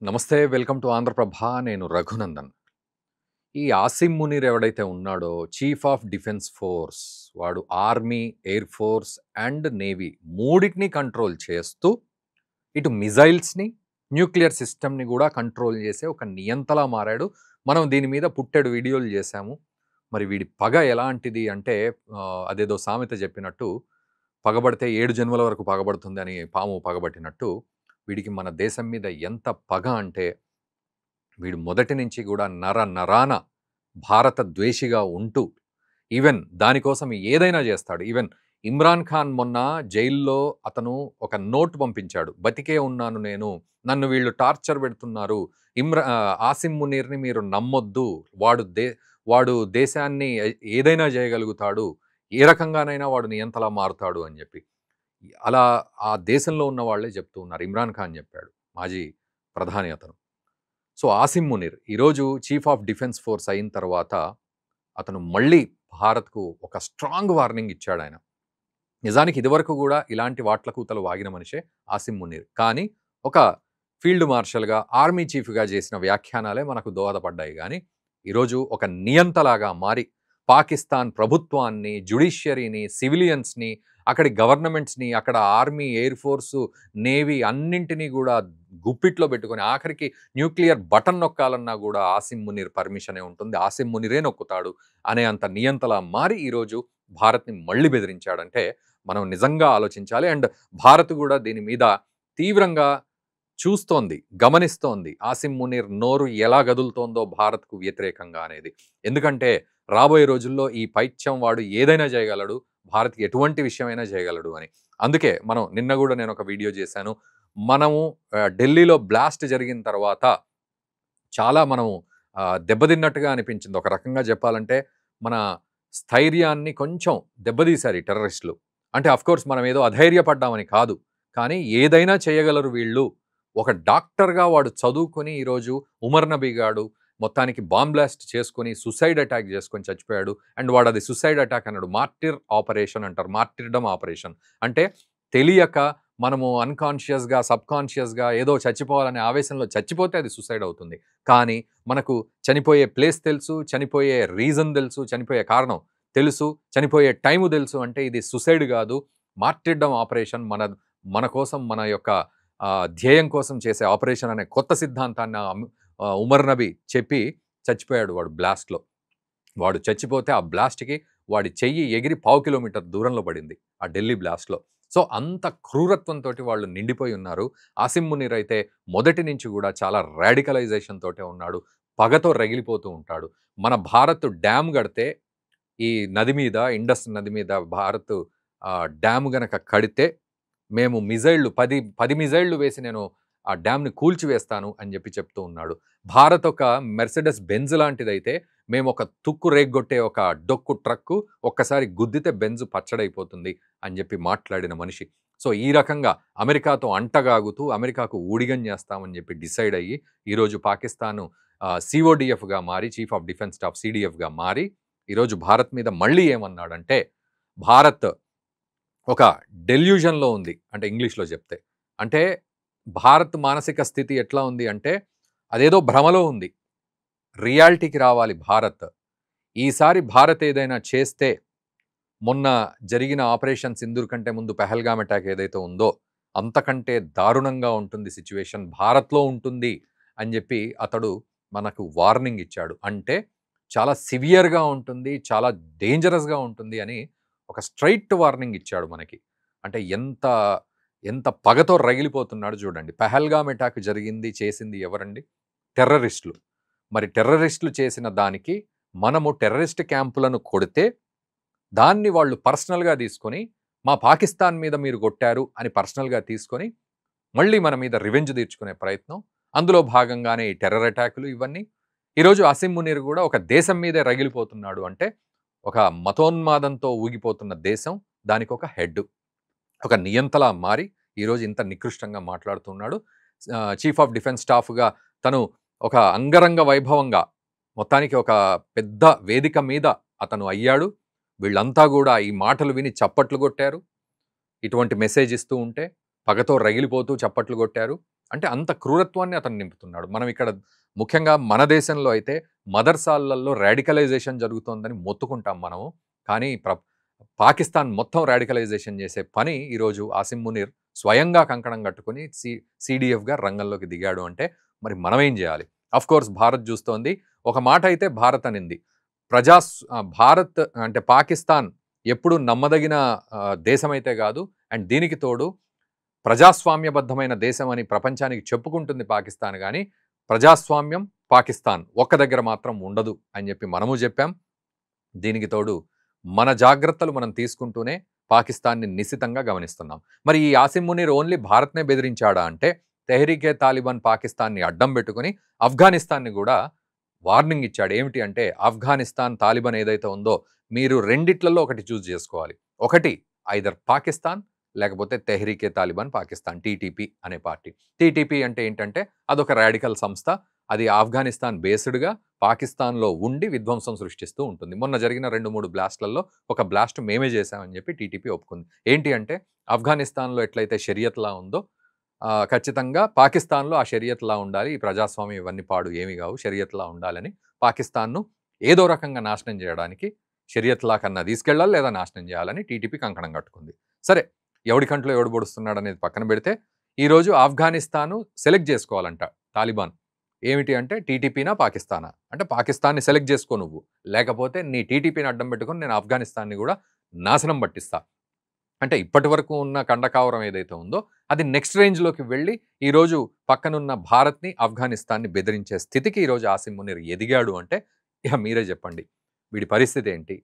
నమస్తే. Welcome to Andhraprabha. నేను రఘునందన్. ఈ ఆసిమ్ మునీర్ ఎవడైతే ఉన్నాడో చీఫ్ ఆఫ్ డిఫెన్స్ ఫోర్స్, వాడు army, air force and navy మూడిటిని కంట్రోల్ చేస్తూ ఇటు మిజైల్స్‌ని, న్యూక్లియర్ సిస్టమ్‌ని గూడా కంట్రోల్ చేసే ఒక నియంతలా మారాడు. మనం దీని మీద పుట్టెడు వీడియోలు చేశాము. మరి వీడి పగ ఎలాంటిది అంటే అదేదో సామెత చెప్పినట్టు పగబడితే 7 జన్మల వరకు పగబడుతుందని పాము పగబట్టినట్టు వీడికి మన దేశం మీద ఎంత పగ అంటే వీడు మొదటి నుంచి కూడా నరాన భారత ద్వేషిగా ఉంటూ ఈవెన్ దానికోసం ఏదైనా చేస్తాడు. ఈవెన్ ఇమ్రాన్ ఖాన్ మొన్న జైల్లో అతను ఒక నోట్ పంపించాడు. బతికే ఉన్నాను నేను. నన్ను వీళ్ళు టార్చర్ పెడుతున్నారు. ఆసిమ్ మునీర్‌ని మీరు నమ్మొద్దు. వాడు దేశాన్ని ఏదైనా చేయగలుగుతాడు. ఏ రకంగానైనా వాడు నియంతలా మారుతాడు అని చెప్పి. అలా ఆ దేశంలో ఉన్న వాళ్ళే చెప్తూ ఉన్నారు. ఇమ్రాన్ ఖాన్ చెప్పాడు. మాజీ ప్రధాని అతను. సో, ఆసిమ్ మునీర్ ఈరోజు చీఫ్ ఆఫ్ డిఫెన్స్ ఫోర్స్ అయిన తర్వాత అతను మళ్ళీ భారత్‌కు ఒక స్ట్రాంగ్ వార్నింగ్ ఇచ్చాడాయన. నిజానికి ఇదివరకు గూడా ఇలాంటి వాట్లకూతలు వాగిన మనిషే ఆసిమ్ మునీర్. కానీ ఒక ఫీల్డ్ మార్షల్‌గా, ఆర్మీ చీఫ్‌గా చేసిన వ్యాఖ్యానాలే మనకు దోహదపడ్డాయి గానీ, ఈరోజు ఒక నియంతలాగా మారి పాకిస్తాన్ ప్రభుత్వాన్ని, జ్యుడిషియరీని, సివిలియన్స్‌ని, అక్కడి గవర్నమెంట్స్‌ని, అక్కడ ఆర్మీ, ఎయిర్ ఫోర్సు, నేవీ అన్నింటినీ గూడా గుప్పిట్లో పెట్టుకొని ఆఖరికి న్యూక్లియర్ బటన్ నొక్కాలన్నా గూడా ఆసిమ్ మునీర్ పర్మిషనే ఉంటుంది. ఆసిమ్ మునీరే నొక్కుతాడు అనే అంత నియంతలా మారి ఈరోజు భారత్‌ని మళ్ళీ బెదిరించాడంటే మనం నిజంగా ఆలోచించాలి. అండ్ భారత్ గూడా దీని మీద తీవ్రంగా చూస్తోంది, గమనిస్తోంది. ఆసిమ్ మునీర్ నోరు ఎలా గదులుతోందో భారత్‌కు వ్యతిరేకంగా అనేది. ఎందుకంటే రాబోయే రోజుల్లో ఈ పైత్యం వాడు ఏదైనా చేయగలడు. భారత్‌కి ఎటువంటి విషయమైనా చేయగలడు అని. అందుకే మనం నిన్న గూడా నేనొక వీడియో చేశాను. మనము ఢిల్లీలో బ్లాస్ట్ జరిగిన తర్వాత చాలా మనం దెబ్బతిన్నట్టుగా అనిపించింది. ఒక రకంగా చెప్పాలంటే మన స్థైర్యాన్ని కొంచెం దెబ్బతీశారు ఈ టెర్రరిస్టులు. అంటే ఆఫ్‌కోర్స్ మనం ఏదో అధైర్యపడ్డామని కాదు. కానీ ఏదైనా చేయగలరు వీళ్ళు. ఒక డాక్టర్‌గా వాడు చదువుకొని ఈరోజు ఉమర్ నబీ గాడు మొత్తానికి బాంబ్ బ్లాస్ట్ చేసుకొని సూసైడ్ అటాక్ చేసుకొని చచ్చిపోయాడు. అండ్ వాడు అది సూసైడ్ అటాక్ అన్నాడు. మార్టిర్ ఆపరేషన్ అంటారు. మార్టిర్డమ్ ఆపరేషన్. అంటే తెలియక మనము అన్‌కాన్షియస్‌గా, సబ్‌కాన్షియస్‌గా ఏదో చచ్చిపోవాలనే ఆవేశంలో చచ్చిపోతే అది సూసైడ్ అవుతుంది. కానీ మనకు చనిపోయే ప్లేస్ తెలుసు, చనిపోయే రీజన్ తెలుసు, చనిపోయే కారణం తెలుసు, చనిపోయే టైము తెలుసు. అంటే ఇది సూసైడ్ గాదు. మార్టిర్డమ్ ఆపరేషన్ మన కోసం మన యొక్క ధ్యేయం కోసం చేసే ఆపరేషన్ అనే కొత్త సిద్ధాంతాన్ని ఉమర్ నబీ చెప్పి చచ్చిపోయాడు వాడు బ్లాస్ట్‌లో. వాడు చచ్చిపోతే ఆ బ్లాస్ట్‌కి వాడి చెయ్యి ఎగిరి పావు కిలోమీటర్ దూరంలో పడింది. ఆ ఢిల్లీ బ్లాస్ట్‌లో. సో, అంత క్రూరత్వంతోటి వాళ్ళు నిండిపోయి ఉన్నారు. ఆసిమ్ మునీర్ అయితే మొదటి నుంచి గూడా చాలా రాడికలైజేషన్ తోటే ఉన్నాడు. పగతో రగిలిపోతూ ఉంటాడు. మన భారత్ డ్యామ్ గడితే ఈ నది మీద ఇండస్ నది మీద భారత్ డ్యామ్ గనక కడితే మేము మిజైల్‌లు 10 మిజైల్‌లు వేసి నేను ఆ డ్యామ్‌ని కూల్చివేస్తాను అని జెప్పి చెప్తూ ఉన్నాడు. భారత్ ఒక మెర్సిడెస్ బెంజ్ లాంటిదైతే మేమొక తుక్కు రేగ్గొట్టే ఒక డొక్కు ట్రక్కు ఒక్కసారి గుద్దితే బెంజ్ పచ్చడైపోతుంది అని జెప్పి మాట్లాడిన మనిషి. సో, ఈ రకంగా అమెరికాతో అంటగాగుతూ అమెరికాకు ఊడిగం జేస్తామని జెప్పి డిసైడ్ అయ్యి ఈరోజు పాకిస్తాను సీఓడీఎఫ్‌గా మారి చీఫ్ ఆఫ్ డిఫెన్స్ స్టాఫ్ సీడీఎఫ్‌గా మారి ఈరోజు భారత్ మీద మళ్ళీ ఏమన్నాడంటే భారత్ ఒక డెల్యూజన్‌లో ఉంది. అంటే ఇంగ్లీష్‌లో చెప్తే. అంటే భారత్ మానసిక స్థితి ఎట్లా ఉంది అంటే అదేదో భ్రమలో ఉంది. రియాలిటీకి రావాలి భారత్. ఈసారి భారత్ ఏదైనా చేస్తే మొన్న జరిగిన ఆపరేషన్ సింధూర్ కంటే ముందు పెహల్గామ్ అటాక్ ఏదైతే ఉందో అంతకంటే దారుణంగా ఉంటుంది సిట్యుయేషన్. భారత్‌లో ఉంటుంది అని జెప్పి అతడు మనకు వార్నింగ్ ఇచ్చాడు. అంటే చాలా సివియర్‌గా ఉంటుంది. చాలా డేంజరస్‌గా ఉంటుంది అని ఒక స్ట్రెయిట్ వార్నింగ్ ఇచ్చాడు మనకి. అంటే ఎంత పగతో రగిలిపోతున్నాడో చూడండి. పెహల్గామ్ అటాక్ జరిగింది, చేసింది ఎవరండి? టెర్రరిస్టులు. మరి టెర్రరిస్టులు చేసిన దానికి మనము టెర్రరిస్ట్ క్యాంపులను కొడితే దాన్ని వాళ్ళు పర్సనల్‌గా తీసుకొని, మా పాకిస్తాన్ మీద మీరు కొట్టారు అని పర్సనల్‌గా తీసుకొని, మళ్ళీ మన మీద రివెంజ్ తీర్చుకునే ప్రయత్నం. అందులో భాగంగానే ఈ టెర్రర్ అటాకులు ఇవన్నీ. ఈరోజు అసిమ్ మునీర్ గూడా ఒక దేశం మీదే రగిలిపోతున్నాడు అంటే, ఒక మతోన్మాదంతో ఊగిపోతున్న దేశం దానికొక హెడ్. ఒక నియంతలా మారి ఈరోజు ఇంత నికృష్టంగా మాట్లాడుతున్నాడు. చీఫ్ ఆఫ్ డిఫెన్స్ స్టాఫ్‌గా తను ఒక అంగరంగ వైభవంగా మొత్తానికి ఒక పెద్ద వేదిక మీద అతను అయ్యాడు. వీళ్ళంతా గూడా ఈ మాటలు విని చప్పట్లు గొట్టారు. ఇటువంటి మెసేజ్ ఇస్తూ ఉంటే పగతో రగిలిపోతూ చప్పట్లు గొట్టారు. అంటే అంత క్రూరత్వాన్ని అతను నింపుతున్నాడు. మనం ఇక్కడ ముఖ్యంగా మన దేశంలో అయితే మదర్సాలలో రాడికలైజేషన్ జరుగుతోందని మొత్తుకుంటాం మనము. కానీ పాకిస్తాన్ మొత్తం రాడికలైజేషన్ చేసే పని ఈరోజు ఆసిం మునీర్ స్వయంగా కంకణం కట్టుకొని సీడీఎఫ్‌గా రంగంలోకి దిగాడు అంటే మరి మనమేం చేయాలి? ఆఫ్‌కోర్స్ భారత్ చూస్తోంది. ఒక మాట అయితే భారత్ అనింది. భారత్ అంటే పాకిస్తాన్ ఎప్పుడు నమ్మదగిన దేశమైతే కాదు. అండ్ దీనికి తోడు ప్రజాస్వామ్యబద్ధమైన దేశం అని ప్రపంచానికి చెప్పుకుంటుంది పాకిస్తాన్ గానీ, ప్రజాస్వామ్యం, పాకిస్తాన్ ఒక్క దగ్గర మాత్రం ఉండదు అని చెప్పి మనము చెప్పాం. దీనికి తోడు మన జాగ్రత్తలు మనం తీసుకుంటూనే పాకిస్తాన్‌ని నిశితంగా గమనిస్తున్నాం. మరి ఈ ఆసిమ్ మునీర్ ఓన్లీ భారత్‌నే బెదిరించాడా అంటే, తెహ్రీకే తాలిబాన్ పాకిస్తాన్‌ని అడ్డం పెట్టుకొని ఆఫ్ఘనిస్తాన్‌ని కూడా వార్నింగ్ ఇచ్చాడు. ఏమిటి అంటే, ఆఫ్ఘనిస్తాన్, తాలిబాన్ ఏదైతే ఉందో మీరు రెండిట్లలో ఒకటి చూజ్ చేసుకోవాలి. ఒకటి ఐదర్ పాకిస్తాన్ లేకపోతే తెహ్రీకే తాలిబాన్ పాకిస్తాన్ టీటీపీ అనే పార్టీ. టీటీపీ అంటే ఏంటంటే అదొక రాడికల్ సంస్థ. అది ఆఫ్ఘనిస్తాన్ బేస్డ్‌గా పాకిస్తాన్‌లో ఉండి విధ్వంసం సృష్టిస్తూ ఉంటుంది. మొన్న జరిగిన 2, 3 బ్లాస్ట్‌లలో ఒక బ్లాస్ట్ మేమే చేశామని చెప్పి టీటీపీ ఒప్పుకుంది. ఏంటి అంటే ఆఫ్ఘనిస్తాన్‌లో ఎట్లయితే షరియత్ లా ఉందో ఖచ్చితంగా పాకిస్తాన్‌లో ఆ షరియత్ లా ఉండాలి. ఈ ప్రజాస్వామ్యం ఇవన్నీ పాడు ఏమి కావు. షరియత్ లా ఉండాలని పాకిస్తాన్‌ను ఏదో రకంగా నాశనం చేయడానికి షరియత్ లా కన్నా తీసుకెళ్ళాలి లేదా నాశనం చేయాలని టీటీపీ కంకణం కట్టుకుంది. సరే, ఎవడి కంట్లో ఎవడు పొడుస్తున్నాడనేది పక్కన పెడితే ఈరోజు ఆఫ్ఘనిస్తాను సెలెక్ట్ చేసుకోవాలంట తాలిబాన్. ఏమిటి అంటే టీటీపీనా పాకిస్తానా? అంటే పాకిస్తాన్‌ని సెలెక్ట్ చేసుకో నువ్వు. లేకపోతే నీ టీటీపీని అడ్డం పెట్టుకొని నేను ఆఫ్ఘనిస్తాన్‌ని కూడా నాశనం పట్టిస్తా. అంటే ఇప్పటివరకు ఉన్న కండకావరం ఏదైతే ఉందో అది నెక్స్ట్ రేంజ్‌లోకి వెళ్ళి ఈరోజు పక్కనున్న భారత్‌ని, ఆఫ్ఘనిస్తాన్‌ని బెదిరించే స్థితికి ఈరోజు ఆసిమ్ మునీర్ ఎదిగాడు అంటే ఇక మీరే చెప్పండి. వీడి పరిస్థితి ఏంటి?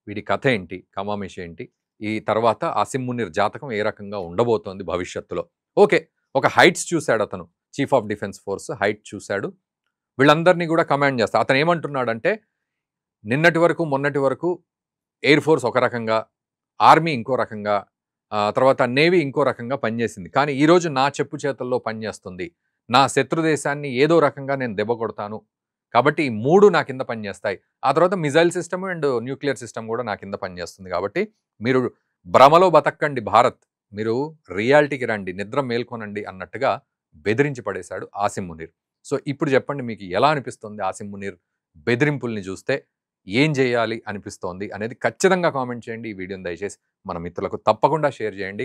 వీడి కథ ఏంటి? కమామిషి ఏంటి? ఈ తర్వాత ఆసిమ్ మునీర్ జాతకం ఏ రకంగా ఉండబోతోంది భవిష్యత్తులో? ఓకే. ఒక హైట్స్ చూసాడతను. Chief of defence force height చూసాడు. వీళ్ళందరినీ కూడా కమాండ్ చేస్తాడు. అతను ఏమంటున్నాడంటే నిన్నటి వరకు, మొన్నటి వరకు ఎయిర్ ఫోర్స్ ఒక రకంగా, ఆర్మీ ఇంకో రకంగా, తర్వాత నేవీ ఇంకో రకంగా పనిచేసింది. కానీ ఈరోజు నా చెప్పు చేతల్లో పనిచేస్తుంది. నా శత్రు దేశాన్ని ఏదో రకంగా నేను దెబ్బ కొడతాను. కాబట్టి ఈ 3 నా కింద పనిచేస్తాయి. ఆ తర్వాత missile system and nuclear system కూడా నా కింద పనిచేస్తుంది. కాబట్టి మీరు భ్రమలో బతకండి భారత్. మీరు రియాలిటీకి రండి. నిద్ర మేల్కొనండి అన్నట్టుగా బెదిరించి పడేశాడు ఆసిమ్ మునీర్. సో ఇప్పుడు చెప్పండి మీకు ఎలా అనిపిస్తుంది ఆసిమ్ మునీర్ బెదిరింపుల్ని చూస్తే? ఏం చేయాలి అనిపిస్తోంది అనేది ఖచ్చితంగా కామెంట్ చేయండి. ఈ వీడియోని దయచేసి మన మిత్రులకు తప్పకుండా షేర్ చేయండి.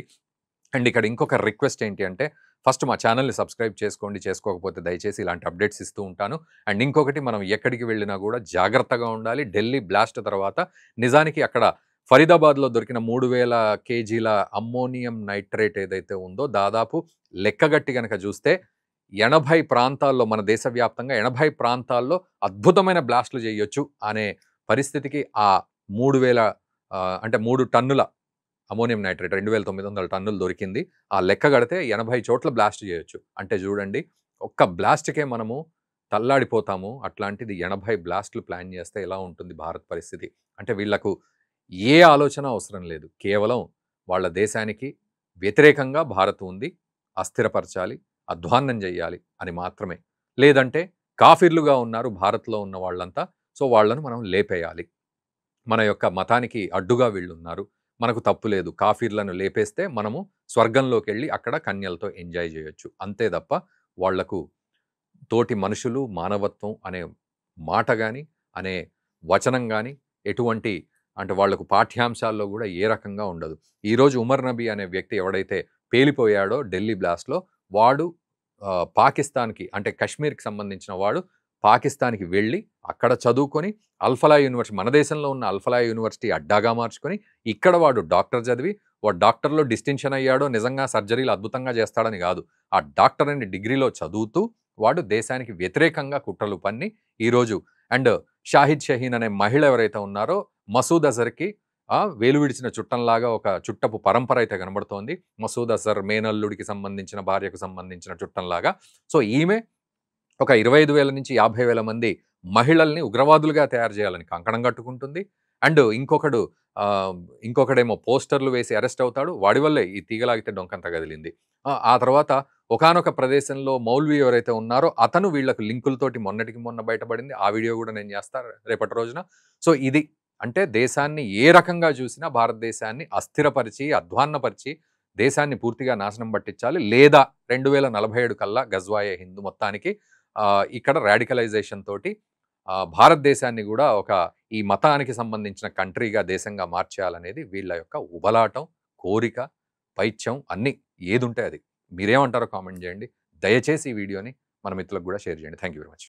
అండ్ ఇక్కడ ఇంకొక రిక్వెస్ట్ ఏంటి అంటే ఫస్ట్ మా ఛానల్‌ని సబ్స్క్రైబ్ చేసుకోండి. చేసుకోకపోతే దయచేసి ఇలాంటి అప్డేట్స్ ఇస్తూ ఉంటాను. అండ్ ఇంకొకటి మనం ఎక్కడికి వెళ్ళినా కూడా జాగ్రత్తగా ఉండాలి. ఢిల్లీ బ్లాస్ట్ తర్వాత నిజానికి అక్కడ ఫరీదాబాద్‌లో దొరికిన 3000 కేజీల అమ్మోనియం నైట్రేట్ ఏదైతే ఉందో దాదాపు లెక్కగట్టి గనక చూస్తే 80 ప్రాంతాల్లో మన దేశవ్యాప్తంగా 80 ప్రాంతాల్లో అద్భుతమైన బ్లాస్ట్‌లు చేయొచ్చు అనే పరిస్థితికి ఆ 3000 అంటే 3 టన్నుల అమోనియం నైట్రేట్ 2900 టన్నులు దొరికింది. ఆ లెక్క గడితే 80 చోట్ల బ్లాస్ట్ చేయొచ్చు. అంటే చూడండి, ఒక్క బ్లాస్ట్‌కే మనము తల్లాడిపోతాము. అట్లాంటిది 80 బ్లాస్ట్‌లు ప్లాన్ చేస్తే ఎలా ఉంటుంది భారత్ పరిస్థితి? అంటే వీళ్ళకు ఏ ఆలోచన అవసరం లేదు. కేవలం వాళ్ళ దేశానికి వ్యతిరేకంగా భారత్ ఉంది. అస్థిరపరచాలి, అధ్వాన్నం చేయాలి అని మాత్రమే. లేదంటే కాఫిర్లుగా ఉన్నారు భారత్‌లో ఉన్న వాళ్ళంతా. సో వాళ్ళను మనం లేపేయాలి. మన యొక్క మతానికి అడ్డుగా వీళ్ళున్నారు. మనకు తప్పు లేదు. కాఫీర్లను లేపేస్తే మనము స్వర్గంలోకెళ్ళి అక్కడ కన్యలతో ఎంజాయ్ చేయొచ్చు. అంతే తప్ప వాళ్లకు తోటి మనుషులు, మానవత్వం అనే మాట గాని, అనే వచనం గాని ఎటువంటి అంటే వాళ్లకు పాఠ్యాంశాల్లో కూడా ఏ రకంగా ఉండదు. ఈరోజు ఉమర్ నబీ అనే వ్యక్తి ఎవడైతే పేలిపోయాడో ఢిల్లీ బ్లాస్ట్‌లో వాడు పాకిస్తాన్‌కి అంటే కశ్మీర్‌కి సంబంధించిన వాడు పాకిస్తాన్‌కి వెళ్ళి అక్కడ చదువుకొని అల్ఫలా యూనివర్సిటీ మన దేశంలో ఉన్న అల్ఫలా యూనివర్సిటీ అడ్డాగా మార్చుకొని ఇక్కడ వాడు డాక్టర్ చదివి వాడు డాక్టర్‌లో డిస్టింక్షన్ అయ్యాడో నిజంగా సర్జరీలు అద్భుతంగా చేస్తాడని కాదు. ఆ డాక్టర్ అనే డిగ్రీలో చదువుతూ వాడు దేశానికి వ్యతిరేకంగా కుట్రలు పన్ని ఈరోజు అండ్ షాహిద్ షహీన్ అనే మహిళ ఎవరైతే ఉన్నారో మసూద్ అజర్‌కి వేలు విడిచిన చుట్టంలాగా ఒక చుట్టపు పరంపర అయితే కనబడుతోంది. మసూద్ అజర్ మేనల్లుడికి సంబంధించిన భార్యకు సంబంధించిన చుట్టంలాగా. సో ఈమె ఒక 25,000 నుంచి 50,000 మంది మహిళల్ని ఉగ్రవాదులుగా తయారు చేయాలని కంకణం కట్టుకుంటుంది. అండ్ ఇంకొకడేమో పోస్టర్లు వేసి అరెస్ట్ అవుతాడు. వాడి వల్లే ఈ తీగలాగితే డొంకంతా కదిలింది. ఆ తర్వాత ఒకానొక ప్రదేశంలో మౌల్వీ ఎవరైతే ఉన్నారో అతను వీళ్లకు లింకులతోటి మొన్నటికి మొన్న బయటపడింది. ఆ వీడియో కూడా నేను చేస్తా రేపటి రోజున. సో ఇది అంటే దేశాన్ని ఏ రకంగా చూసినా భారతదేశాన్ని అస్థిరపరిచి, అధ్వాన్నపరిచి దేశాన్ని పూర్తిగా నాశనం పట్టించాలి. లేదా 2047 కల్లా గజ్వాయే హింద్ మొత్తానికి ఇక్కడ రాడికలైజేషన్ తోటి భారతదేశాన్ని గూడా ఒక ఈ మతానికి సంబంధించిన కంట్రీగా, దేశంగా మార్చేయాలనేది వీళ్ళ యొక్క ఉబలాటం, కోరిక, పైత్యం అన్నీ ఏదుంటే అది. మీరేమంటారో కామెంట్ జేయండి. దయచేసి ఈ వీడియోని మన మిత్రులకు గూడా షేర్ జేయండి. Thank you very much.